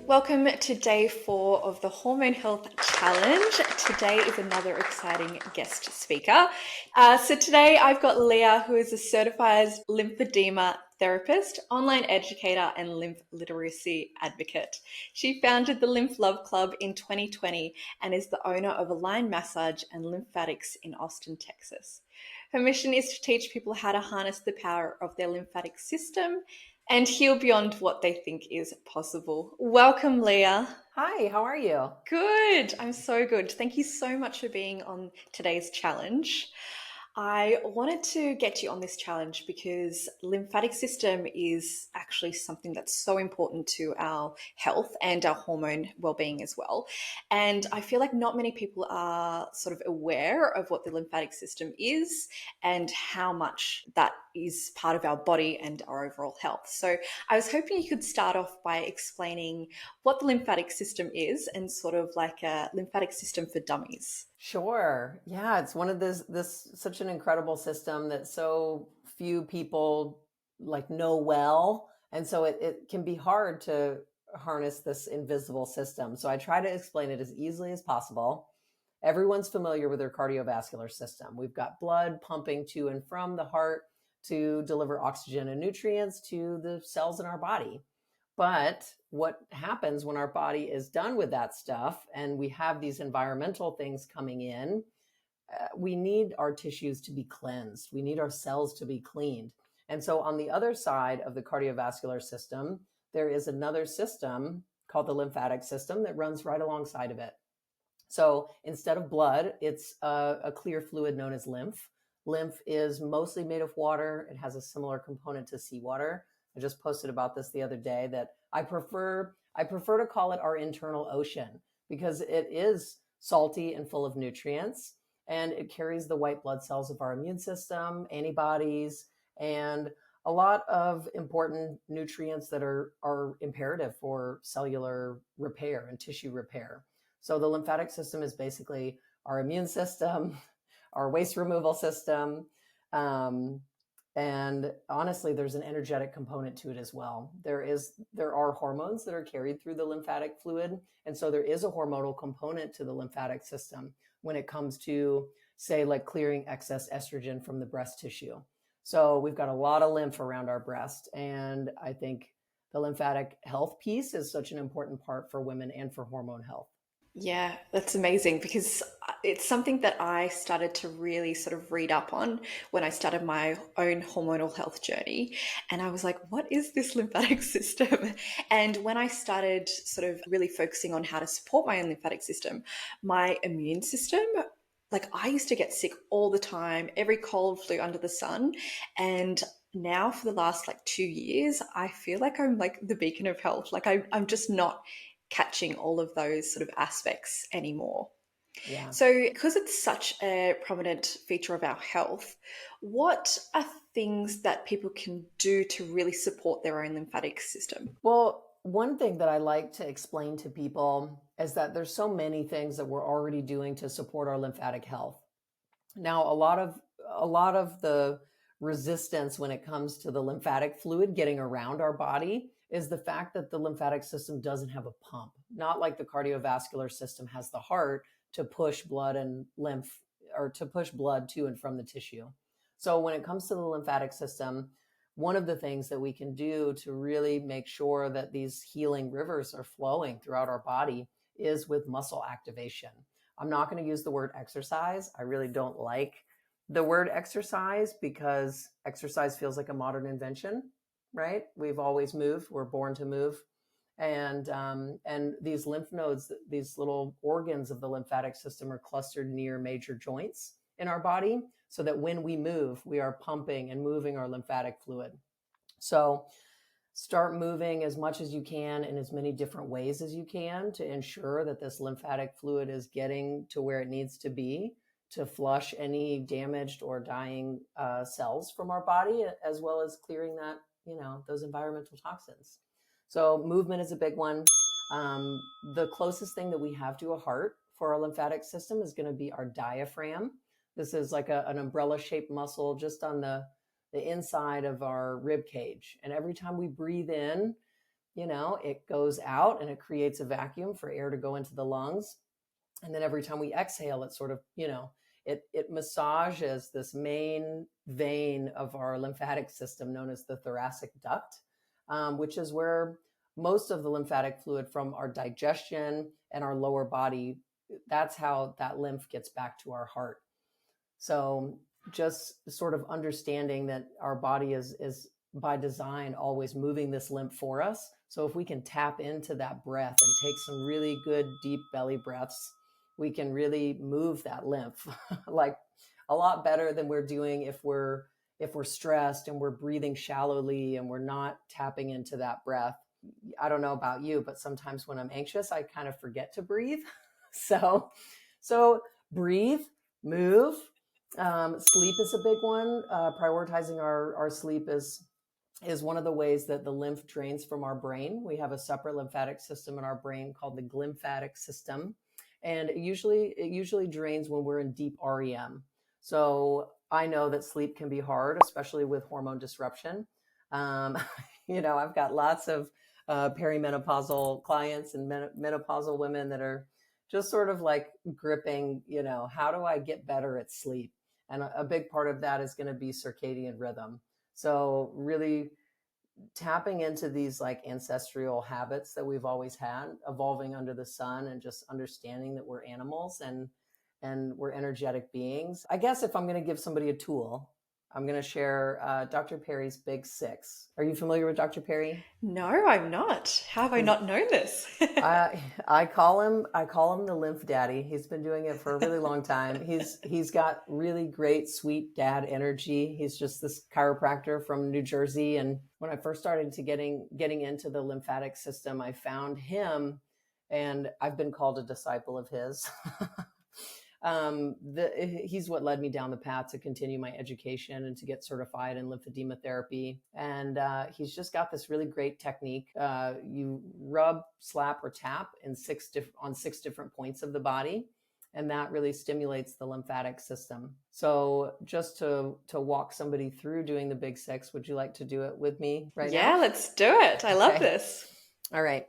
Welcome to day 4 of the Hormone Health Challenge. Today is another exciting guest speaker. So today I've got Leah, who is a Certified Lymphedema Therapist, online educator, and Lymph Literacy Advocate. She founded the Lymph Love Club in 2020 and is the owner of Align Massage and Lymphatics in Austin, Texas. Her mission is to teach people how to harness the power of their lymphatic system and heal beyond what they think is possible. Welcome, Leah. Hi, how are you? Good. I'm so good. Thank you so much for being on today's challenge. I wanted to get you on this challenge because lymphatic system is actually something that's so important to our health and our hormone well-being as well. And I feel like not many people are sort of aware of what the lymphatic system is and how much that is part of our body and our overall health. So I was hoping you could start off by explaining what the lymphatic system is and sort of like a lymphatic system for dummies. Sure. Yeah, it's one of this such an incredible system that so few people know well. And so it can be hard to harness this invisible system. So I try to explain it as easily as possible. Everyone's familiar with their cardiovascular system. We've got blood pumping to and from the heart to deliver oxygen and nutrients to the cells in our body. But what happens when our body is done with that stuff and we have these environmental things coming in, we need our tissues to be cleansed. We need our cells to be cleaned. And so on the other side of the cardiovascular system, there is another system called the lymphatic system that runs right alongside of it. So instead of blood, it's a clear fluid known as lymph. Lymph is mostly made of water. It has a similar component to seawater. I just posted about this the other day that I prefer to call it our internal ocean because it is salty and full of nutrients, and it carries the white blood cells of our immune system, antibodies, and a lot of important nutrients that are imperative for cellular repair and tissue repair. So the lymphatic system is basically our immune system, our waste removal system. And honestly, there's an energetic component to it as well. There are hormones that are carried through the lymphatic fluid. And so there is a hormonal component to the lymphatic system when it comes to, say, like clearing excess estrogen from the breast tissue. So we've got a lot of lymph around our breast. And I think the lymphatic health piece is such an important part for women and for hormone health. Yeah, that's amazing because it's something that I started to really sort of read up on when I started my own hormonal health journey. And I was like, what is this lymphatic system? And when I started sort of really focusing on how to support my own lymphatic system, my immune system, like I used to get sick all the time, every cold, flu under the sun. And now for the last like 2 years, I feel like I'm like the beacon of health. Like I'm just not catching all of those sort of aspects anymore. Yeah. So, because it's such a prominent feature of our health, what are things that people can do to really support their own lymphatic system? Well, one thing that I like to explain to people is that there's so many things that we're already doing to support our lymphatic health. Now, a lot of the resistance when it comes to the lymphatic fluid getting around our body is the fact that the lymphatic system doesn't have a pump, not like the cardiovascular system has the heart to push blood and lymph or to push blood to and from the tissue. So when it comes to the lymphatic system, one of the things that we can do to really make sure that these healing rivers are flowing throughout our body is with muscle activation. I'm not going to use the word exercise. I really don't like the word exercise because exercise feels like a modern invention, right? We've always moved. We're born to move. And these lymph nodes, these little organs of the lymphatic system are clustered near major joints in our body so that when we move, we are pumping and moving our lymphatic fluid. So start moving as much as you can in as many different ways as you can to ensure that this lymphatic fluid is getting to where it needs to be to flush any damaged or dying cells from our body, as well as clearing those environmental toxins. So movement is a big one. The closest thing that we have to a heart for our lymphatic system is going to be our diaphragm. This is like an umbrella shaped muscle just on the inside of our rib cage. And every time we breathe in, it goes out and it creates a vacuum for air to go into the lungs. And then every time we exhale, it sort of, it massages this main vein of our lymphatic system known as the thoracic duct, which is where most of the lymphatic fluid from our digestion and our lower body, that's how that lymph gets back to our heart. So just sort of understanding that our body is by design always moving this lymph for us. So if we can tap into that breath and take some really good deep belly breaths, we can really move that lymph like a lot better than we're doing if we're stressed and we're breathing shallowly and we're not tapping into that breath. I don't know about you, but sometimes when I'm anxious, I kind of forget to breathe. So breathe, move. Sleep is a big one. Prioritizing our sleep is one of the ways that the lymph drains from our brain. We have a separate lymphatic system in our brain called the glymphatic system. And it usually drains when we're in deep REM. So I know that sleep can be hard, especially with hormone disruption. I've got lots of perimenopausal clients and menopausal women that are just sort of like gripping, how do I get better at sleep? And a big part of that is going to be circadian rhythm. So really tapping into these like ancestral habits that we've always had, evolving under the sun, and just understanding that we're animals and we're energetic beings. I guess if I'm going to give somebody a tool, I'm going to share Dr. Perry's Big Six. Are you familiar with Dr. Perry? No, I'm not. How have I not known this? I call him the Lymph Daddy. He's been doing it for a really long time. He's got really great sweet dad energy. He's just this chiropractor from New Jersey. And when I first started to getting into the lymphatic system, I found him, and I've been called a disciple of his. He's what led me down the path to continue my education and to get certified in lymphedema therapy. And he's just got this really great technique. You rub, slap, or tap on six different points of the body, and that really stimulates the lymphatic system. So just to walk somebody through doing the Big Six, would you like to do it with me right now? Yeah, let's do it. I love this. All right.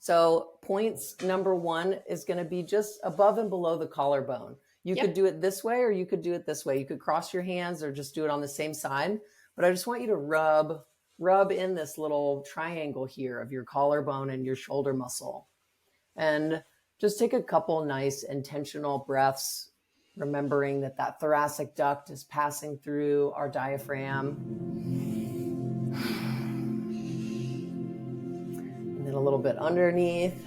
So points number one is going to be just above and below the collarbone. You could do it this way, or you could do it this way. You could cross your hands or just do it on the same side. But I just want you to rub in this little triangle here of your collarbone and your shoulder muscle. And just take a couple nice intentional breaths, remembering that thoracic duct is passing through our diaphragm. A little bit underneath.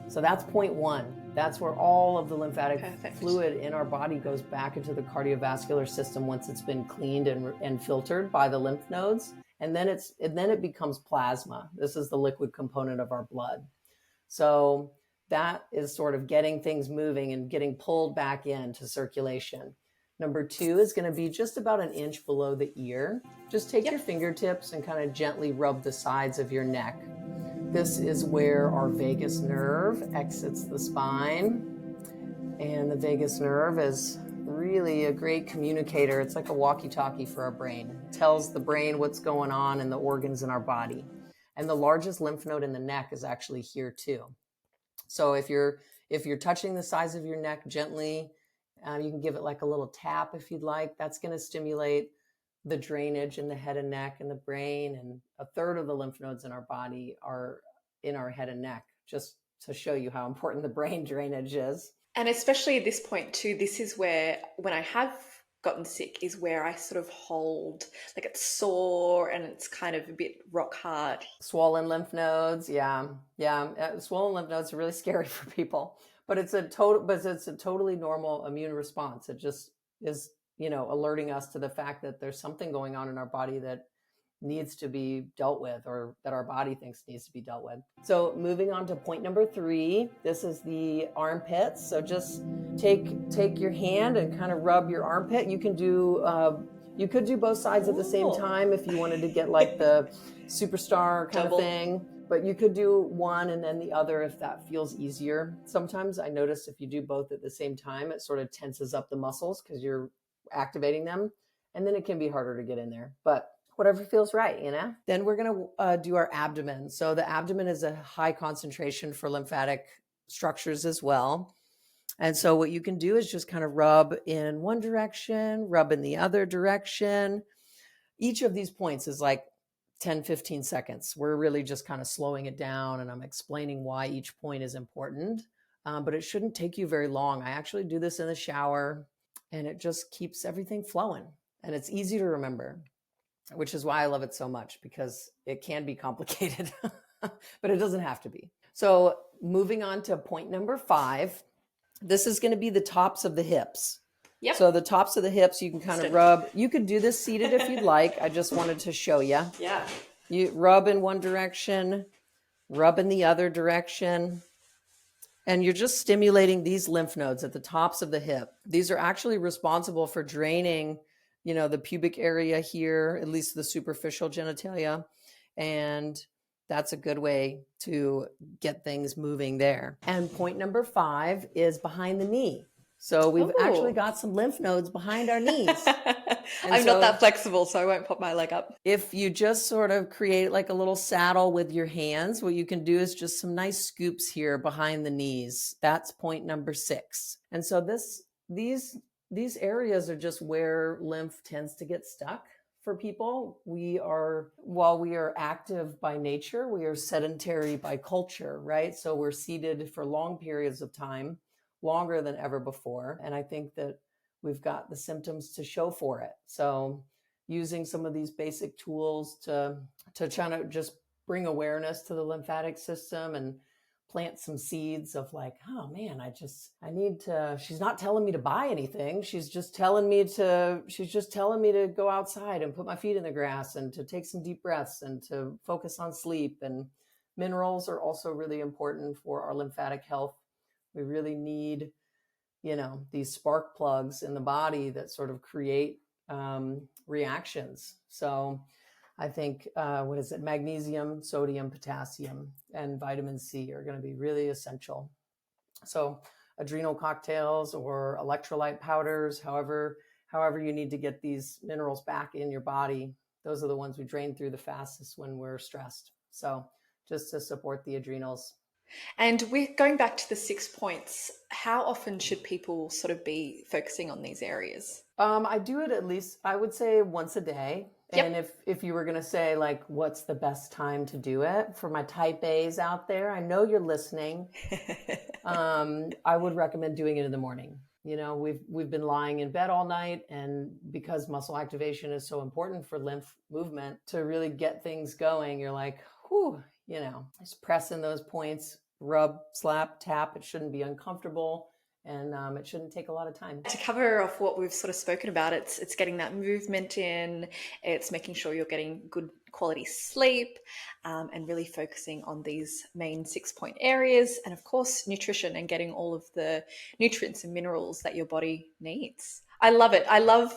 So that's point one. That's where all of the lymphatic fluid in our body goes back into the cardiovascular system once it's been cleaned and filtered by the lymph nodes. And then it becomes plasma. This is the liquid component of our blood. So that is sort of getting things moving and getting pulled back into circulation. Number two is going to be just about an inch below the ear. Just take your fingertips and kind of gently rub the sides of your neck. This is where our vagus nerve exits the spine. And the vagus nerve is really a great communicator. It's like a walkie-talkie for our brain. It tells the brain what's going on in the organs in our body. And the largest lymph node in the neck is actually here too. So if you're touching the sides of your neck gently, you can give it like a little tap if you'd like. That's going to stimulate the drainage in the head and neck and the brain. And a third of the lymph nodes in our body are in our head and neck, just to show you how important the brain drainage is. And especially at this point too, this is where, when I have gotten sick, is where I sort of hold, like it's sore and it's kind of a bit rock hard. Swollen lymph nodes. Yeah. Swollen lymph nodes are really scary for people. But it's a totally normal immune response. It just is, alerting us to the fact that there's something going on in our body that needs to be dealt with, or that our body thinks needs to be dealt with. So moving on to point number three, this is the armpits. So just take your hand and kind of rub your armpit. You could do both sides at the same time if you wanted to get like the superstar kind of thing. But you could do one and then the other if that feels easier. Sometimes I notice if you do both at the same time, it sort of tenses up the muscles because you're activating them. And then it can be harder to get in there. But whatever feels right, you know? Then we're going to do our abdomen. So the abdomen is a high concentration for lymphatic structures as well. And so what you can do is just kind of rub in one direction, rub in the other direction. Each of these points is like 10, 15 seconds. We're really just kind of slowing it down, and I'm explaining why each point is important. But it shouldn't take you very long. I actually do this in the shower, and it just keeps everything flowing. And it's easy to remember, which is why I love it so much, because it can be complicated, but it doesn't have to be. So moving on to point number 5, this is going to be the tops of the hips. Yep. So the tops of the hips, you can kind of rub. You could do this seated if you'd like. I just wanted to show you. Yeah. You rub in one direction, rub in the other direction, and you're just stimulating these lymph nodes at the tops of the hip. These are actually responsible for draining, the pubic area here, at least the superficial genitalia. And that's a good way to get things moving there. And point number 5 is behind the knee. So we've actually got some lymph nodes behind our knees. I'm not that flexible, so I won't put my leg up. If you just sort of create like a little saddle with your hands, what you can do is just some nice scoops here behind the knees. That's point number 6. And so these areas are just where lymph tends to get stuck. For people, while we are active by nature, we are sedentary by culture, right? So we're seated for long periods of time, longer than ever before. And I think that we've got the symptoms to show for it. So using some of these basic tools to try to just bring awareness to the lymphatic system and plant some seeds of like, oh man, she's not telling me to buy anything. She's just telling me to go outside and put my feet in the grass and to take some deep breaths and to focus on sleep. And minerals are also really important for our lymphatic health. We really need, these spark plugs in the body that sort of create reactions. So I think, magnesium, sodium, potassium, and vitamin C are going to be really essential. So adrenal cocktails or electrolyte powders, however you need to get these minerals back in your body, those are the ones we drain through the fastest when we're stressed. So just to support the adrenals. And we're going back to the 6 points. How often should people sort of be focusing on these areas? I do it at least, I would say, once a day. Yep. And if you were going to say like, what's the best time to do it for my type A's out there? I know you're listening. I would recommend doing it in the morning. We've been lying in bed all night, and because muscle activation is so important for lymph movement to really get things going, you're like, whew, just pressing those points, rub, slap, tap. It shouldn't be uncomfortable. And it shouldn't take a lot of time. To cover off what we've sort of spoken about, it's getting that movement in, it's making sure you're getting good quality sleep, and really focusing on these main 6-point areas. And of course, nutrition and getting all of the nutrients and minerals that your body needs. I love it. I love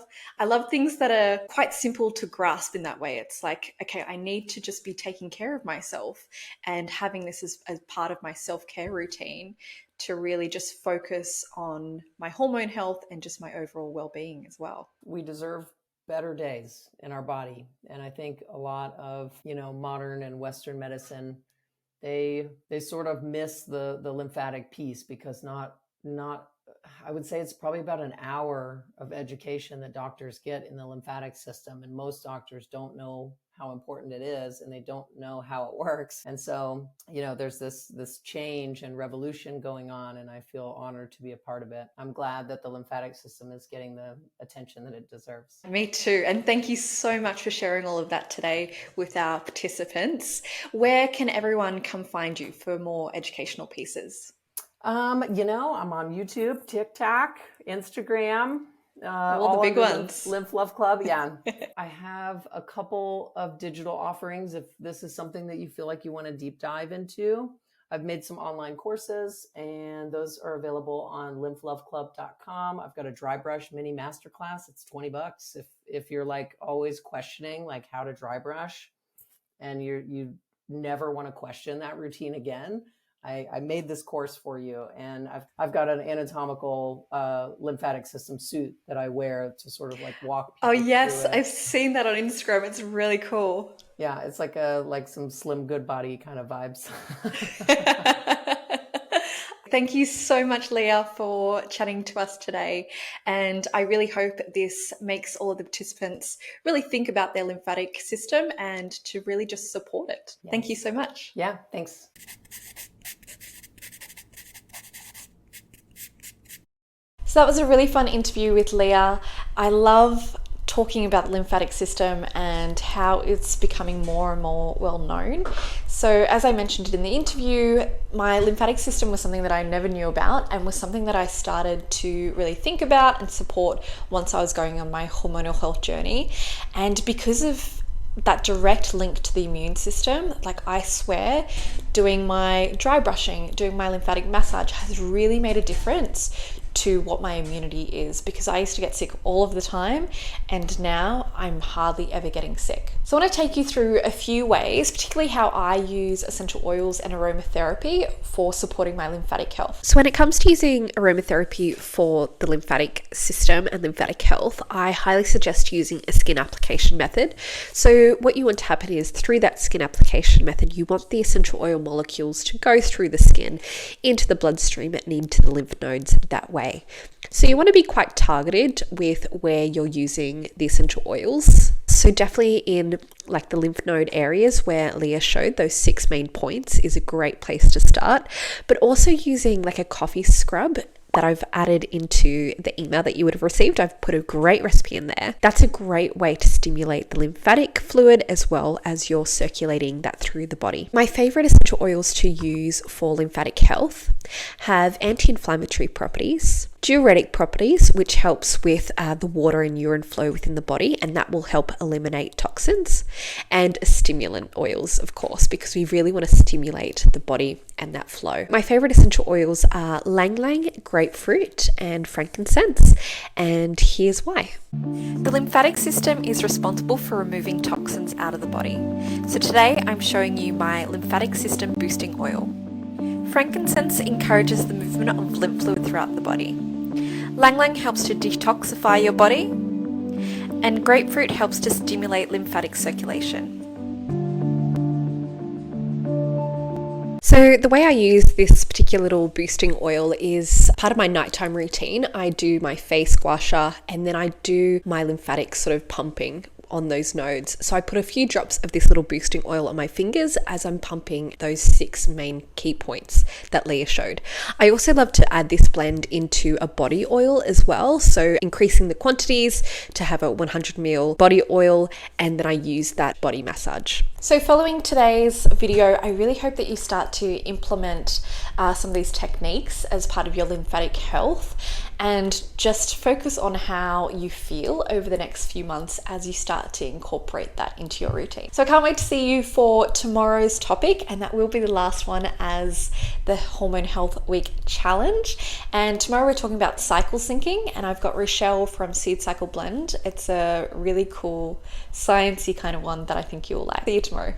things that are quite simple to grasp in that way. It's like, okay, I need to just be taking care of myself and having this as part of my self-care routine to really just focus on my hormone health and just my overall well-being as well. We deserve better days in our body. And I think a lot of, modern and Western medicine, they sort of miss the lymphatic piece, because not I would say it's probably about an hour of education that doctors get in the lymphatic system. And most doctors don't know how important it is, and they don't know how it works. And so, there's this change and revolution going on, and I feel honored to be a part of it. I'm glad that the lymphatic system is getting the attention that it deserves. Me too. And thank you so much for sharing all of that today with our participants. Where can everyone come find you for more educational pieces? I'm on YouTube, TikTok, Instagram. All the big ones. Lymph Love Club. Yeah. I have a couple of digital offerings if this is something that you feel like you want to deep dive into. I've made some online courses, and those are available on lymphloveclub.com. I've got a dry brush mini masterclass. It's $20. If you're like always questioning like how to dry brush, and you never want to question that routine again, I made this course for you, and I've got an anatomical lymphatic system suit that I wear to sort of like walk Oh people through yes, it. I've seen that on Instagram. It's really cool. Yeah, it's like some Slim Goodbody kind of vibes. Thank you so much, Leah, for chatting to us today. And I really hope this makes all of the participants really think about their lymphatic system and to really just support it. Yes. Thank you so much. Yeah, thanks. So that was a really fun interview with Leah. I love talking about the lymphatic system and how it's becoming more and more well known. So as I mentioned in the interview, my lymphatic system was something that I never knew about and was something that I started to really think about and support once I was going on my hormonal health journey. And because of that direct link to the immune system, like I swear, doing my dry brushing, doing my lymphatic massage has really made a difference to what my immunity is, because I used to get sick all of the time and now I'm hardly ever getting sick. So I want to take you through a few ways, particularly how I use essential oils and aromatherapy for supporting my lymphatic health. So when it comes to using aromatherapy for the lymphatic system and lymphatic health, I highly suggest using a skin application method. So what you want to happen is, through that skin application method, you want the essential oil molecules to go through the skin into the bloodstream and into the lymph nodes that way. So you want to be quite targeted with where you're using the essential oils. So definitely in like the lymph node areas where Leah showed, those 6 main points is a great place to start. But also using like a coffee scrub that I've added into the email that you would have received. I've put a great recipe in there. That's a great way to stimulate the lymphatic fluid as well as you're circulating that through the body. My favorite essential oils to use for lymphatic health have anti-inflammatory properties, diuretic properties, which helps with the water and urine flow within the body, and that will help eliminate toxins, and stimulant oils, of course, because we really want to stimulate the body and that flow. My favorite essential oils are Lang Lang, grapefruit, and frankincense, and here's why. The lymphatic system is responsible for removing toxins out of the body. So today I'm showing you my lymphatic system boosting oil. Frankincense encourages the movement of lymph fluid throughout the body. Lang Lang helps to detoxify your body, and grapefruit helps to stimulate lymphatic circulation. So the way I use this particular little boosting oil is part of my nighttime routine. I do my face gua sha and then I do my lymphatic sort of pumping on those nodes. So I put a few drops of this little boosting oil on my fingers as I'm pumping those 6 main key points that Leah showed. I also love to add this blend into a body oil as well, so increasing the quantities to have a 100 ml body oil, and then I use that body massage. So following today's video, I really hope that you start to implement some of these techniques as part of your lymphatic health, and just focus on how you feel over the next few months as you start to incorporate that into your routine. So I can't wait to see you for tomorrow's topic, and that will be the last one as the Hormone Health Week Challenge. And tomorrow we're talking about cycle syncing, and I've got Rochelle from Seed Cycle Blend. It's a really cool sciencey kind of one that I think you'll like. See you tomorrow.